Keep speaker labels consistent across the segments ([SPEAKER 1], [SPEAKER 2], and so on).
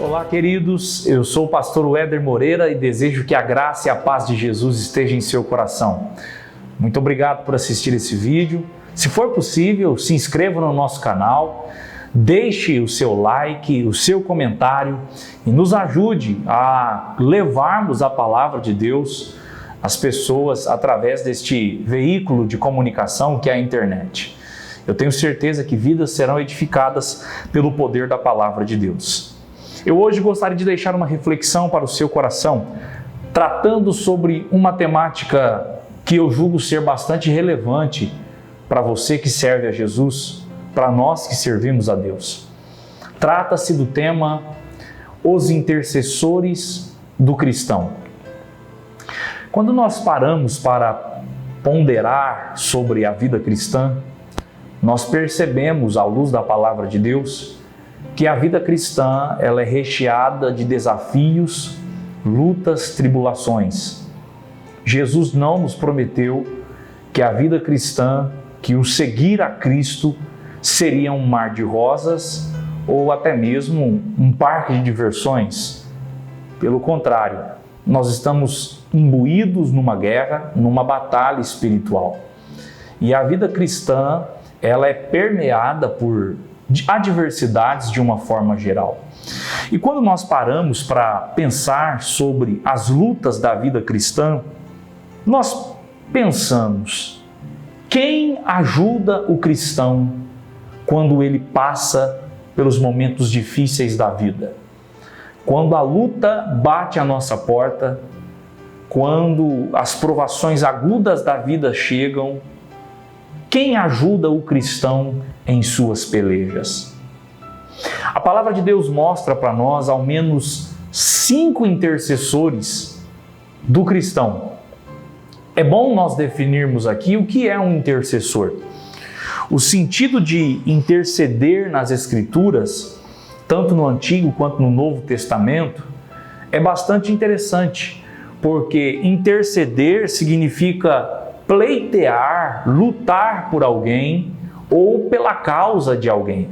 [SPEAKER 1] Olá, queridos, eu sou o pastor Éder Moreira e desejo que a graça e a paz de Jesus esteja em seu coração. Muito obrigado por assistir esse vídeo. Se for possível, se inscreva no nosso canal, deixe o seu like, o seu comentário e nos ajude a levarmos a palavra de Deus às pessoas através deste veículo de comunicação que é a internet. Eu tenho certeza que vidas serão edificadas pelo poder da palavra de Deus. Eu hoje gostaria de deixar uma reflexão para o seu coração, tratando sobre uma temática que eu julgo ser bastante relevante para você que serve a Jesus, para nós que servimos a Deus. Trata-se do tema Os Intercessores do Cristão. Quando nós paramos para ponderar sobre a vida cristã, nós percebemos, à luz da palavra de Deus, que a vida cristã ela é recheada de desafios, lutas, tribulações. Jesus não nos prometeu que a vida cristã, que o seguir a Cristo, seria um mar de rosas ou até mesmo um parque de diversões. Pelo contrário, nós estamos imbuídos numa guerra, numa batalha espiritual. E a vida cristã, ela é permeada por adversidades de uma forma geral. E quando nós paramos para pensar sobre as lutas da vida cristã, nós pensamos: quem ajuda o cristão quando ele passa pelos momentos difíceis da vida? Quando a luta bate à nossa porta, quando as provações agudas da vida chegam, quem ajuda o cristão em suas pelejas? A palavra de Deus mostra para nós ao menos 5 intercessores do cristão. É bom nós definirmos aqui o que é um intercessor. O sentido de interceder nas Escrituras, tanto no Antigo quanto no Novo Testamento, é bastante interessante, porque interceder significa pleitear, lutar por alguém ou pela causa de alguém.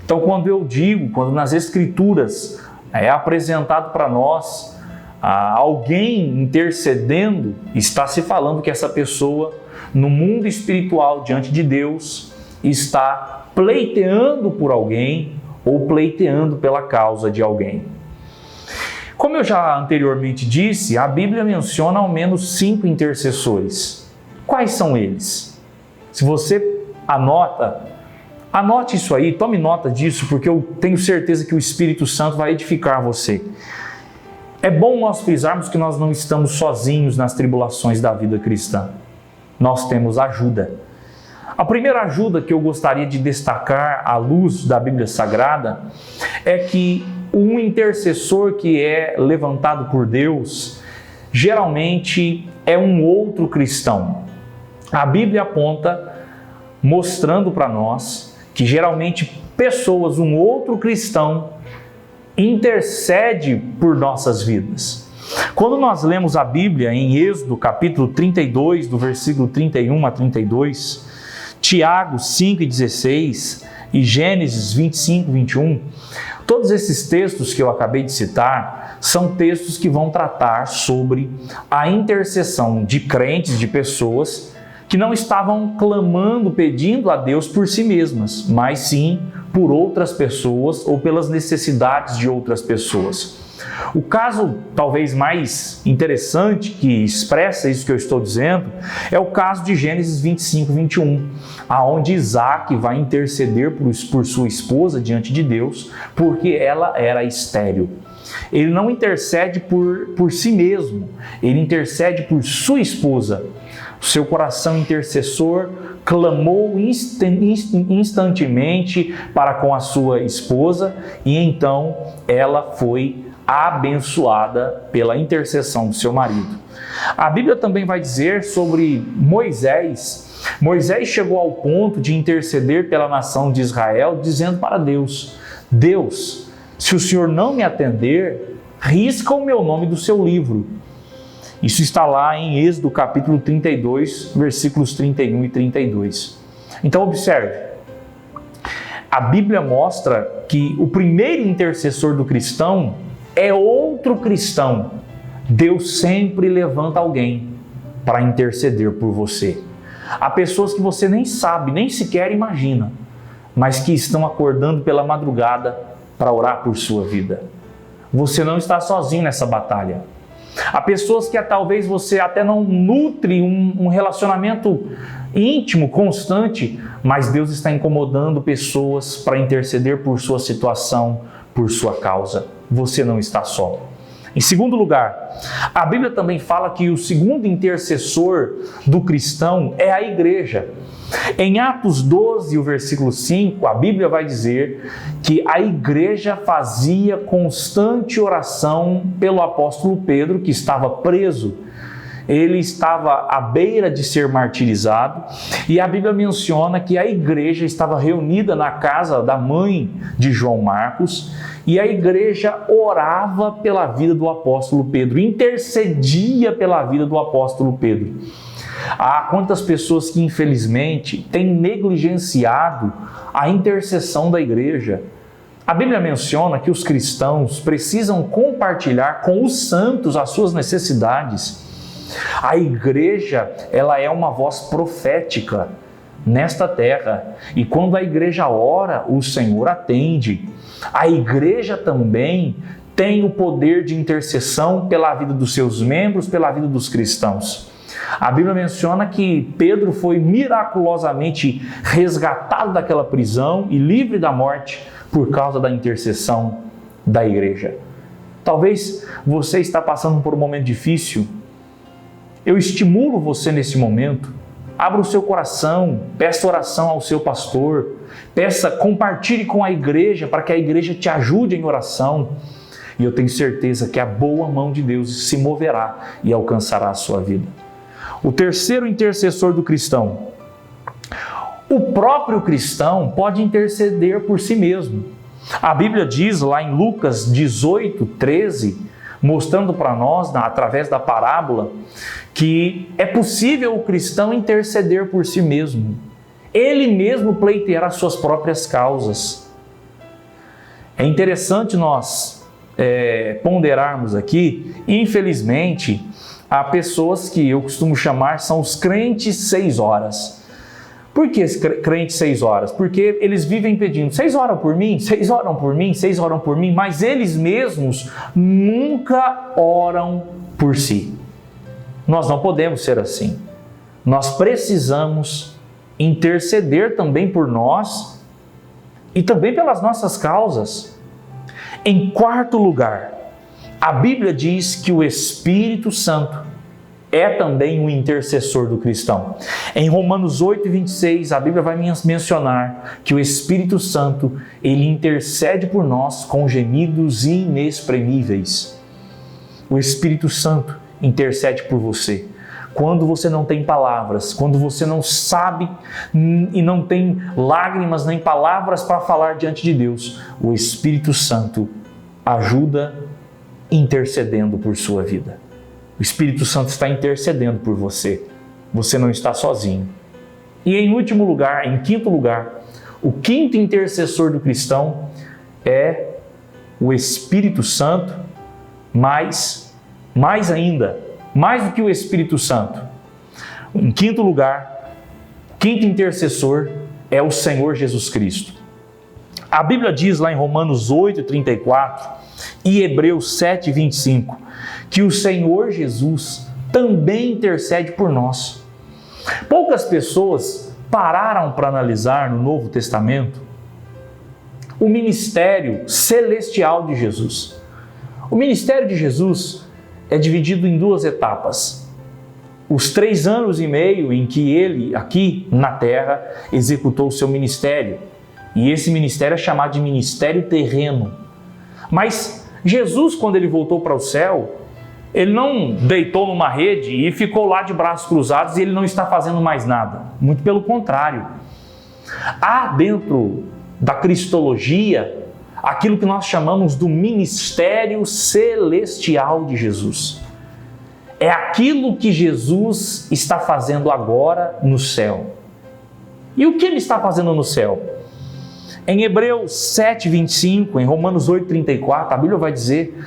[SPEAKER 1] Então, quando nas Escrituras é apresentado para nós alguém intercedendo, está se falando que essa pessoa, no mundo espiritual diante de Deus, está pleiteando por alguém ou pleiteando pela causa de alguém. Como eu já anteriormente disse, a Bíblia menciona ao menos 5 intercessores. Quais são eles? Se você anote isso aí, tome nota disso, porque eu tenho certeza que o Espírito Santo vai edificar você. É bom nós frisarmos que nós não estamos sozinhos nas tribulações da vida cristã. Nós temos ajuda. A primeira ajuda que eu gostaria de destacar à luz da Bíblia Sagrada é que um intercessor que é levantado por Deus geralmente é um outro cristão. A Bíblia aponta, mostrando para nós, que geralmente pessoas, um outro cristão, intercede por nossas vidas. Quando nós lemos a Bíblia em Êxodo, capítulo 32, do versículo 31 a 32, Tiago 5:16 e Gênesis 25:21, todos esses textos que eu acabei de citar são textos que vão tratar sobre a intercessão de crentes, de pessoas que não estavam clamando, pedindo a Deus por si mesmas, mas sim por outras pessoas ou pelas necessidades de outras pessoas. O caso talvez mais interessante que expressa isso que eu estou dizendo é o caso de Gênesis 25:21, aonde Isaac vai interceder por sua esposa diante de Deus, porque ela era estéril. Ele não intercede por si mesmo, ele intercede por sua esposa. O seu coração intercessor clamou instantemente para com a sua esposa e então ela foi abençoada pela intercessão do seu marido. A Bíblia também vai dizer sobre Moisés. Moisés chegou ao ponto de interceder pela nação de Israel, dizendo para Deus: Deus, se o Senhor não me atender, risca o meu nome do seu livro. Isso está lá em Êxodo capítulo 32, versículos 31 e 32. Então observe, A Bíblia mostra que o primeiro intercessor do cristão é outro cristão. Deus sempre levanta alguém para interceder por você. Há pessoas que você nem sabe, nem sequer imagina, mas que estão acordando pela madrugada para orar por sua vida. Você não está sozinho nessa batalha. Há pessoas que talvez você até não nutre um relacionamento íntimo, constante, mas Deus está incomodando pessoas para interceder por sua situação, por sua causa. Você não está só. Em segundo lugar, a Bíblia também fala que o segundo intercessor do cristão é a igreja. Em Atos 12, o versículo 5, a Bíblia vai dizer que a igreja fazia constante oração pelo apóstolo Pedro, que estava preso. Ele estava à beira de ser martirizado e a Bíblia menciona que a igreja estava reunida na casa da mãe de João Marcos e a igreja orava pela vida do apóstolo Pedro, intercedia pela vida do apóstolo Pedro. Há quantas pessoas que infelizmente têm negligenciado a intercessão da igreja. A Bíblia menciona que os cristãos precisam compartilhar com os santos as suas necessidades. A igreja, ela é uma voz profética nesta terra. E quando a igreja ora, o Senhor atende. A igreja também tem o poder de intercessão pela vida dos seus membros, pela vida dos cristãos. A Bíblia menciona que Pedro foi miraculosamente resgatado daquela prisão e livre da morte por causa da intercessão da igreja. Talvez você está passando por um momento difícil. Eu estimulo você nesse momento. Abra o seu coração, peça oração ao seu pastor, compartilhe com a igreja para que a igreja te ajude em oração. E eu tenho certeza que a boa mão de Deus se moverá e alcançará a sua vida. O terceiro intercessor do cristão. O próprio cristão pode interceder por si mesmo. A Bíblia diz lá em Lucas 18, 13, mostrando para nós, através da parábola, que é possível o cristão interceder por si mesmo. Ele mesmo pleitear as suas próprias causas. É interessante nós ponderarmos aqui, infelizmente, há pessoas que eu costumo chamar, são os crentes 6 horas. Por que esse crente 6 horas? Porque eles vivem pedindo, 6 oram por mim, 6 oram por mim, 6 oram por mim, mas eles mesmos nunca oram por si. Nós não podemos ser assim. Nós precisamos interceder também por nós e também pelas nossas causas. Em quarto lugar, a Bíblia diz que o Espírito Santo é também um intercessor do cristão. Em Romanos 8, 26, a Bíblia vai mencionar que o Espírito Santo, ele intercede por nós com gemidos inexprimíveis. O Espírito Santo intercede por você. Quando você não tem palavras, quando você não sabe e não tem lágrimas nem palavras para falar diante de Deus, o Espírito Santo ajuda intercedendo por sua vida. O Espírito Santo está intercedendo por você. Você não está sozinho. E em último lugar, em quinto lugar, o quinto intercessor do cristão é o Espírito Santo, mais ainda, mais do que o Espírito Santo. Em quinto lugar, quinto intercessor é o Senhor Jesus Cristo. A Bíblia diz lá em Romanos 8, 34 e Hebreus 7, 25, que o Senhor Jesus também intercede por nós. Poucas pessoas pararam para analisar no Novo Testamento o ministério celestial de Jesus. O ministério de Jesus é dividido em 2 etapas. Os 3 anos e meio em que ele, aqui na terra, executou o seu ministério. E esse ministério é chamado de ministério terreno. Mas Jesus, quando ele voltou para o céu, ele não deitou numa rede e ficou lá de braços cruzados e ele não está fazendo mais nada. Muito pelo contrário. Há dentro da cristologia aquilo que nós chamamos do ministério celestial de Jesus. É aquilo que Jesus está fazendo agora no céu. E o que ele está fazendo no céu? Em Hebreus 7:25, em Romanos 8:34, a Bíblia vai dizer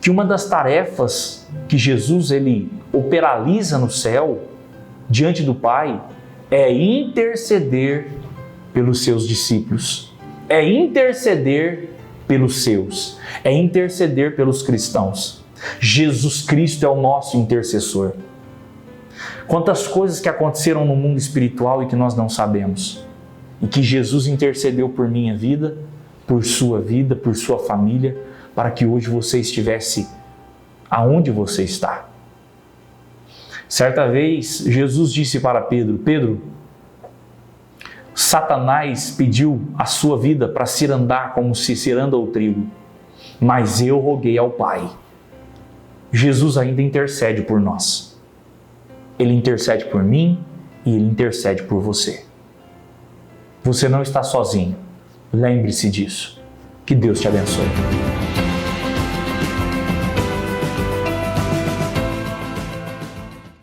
[SPEAKER 1] que uma das tarefas que Jesus ele operaliza no céu, diante do Pai, é interceder pelos seus discípulos, é interceder pelos seus, é interceder pelos cristãos. Jesus Cristo é o nosso intercessor. Quantas coisas que aconteceram no mundo espiritual e que nós não sabemos, e que Jesus intercedeu por minha vida, por sua família, para que hoje você estivesse aonde você está. Certa vez, Jesus disse para Pedro: Pedro, Satanás pediu a sua vida para se andar como se anda o trigo, mas eu roguei ao Pai. Jesus ainda intercede por nós. Ele intercede por mim e Ele intercede por você. Você não está sozinho. Lembre-se disso. Que Deus te abençoe.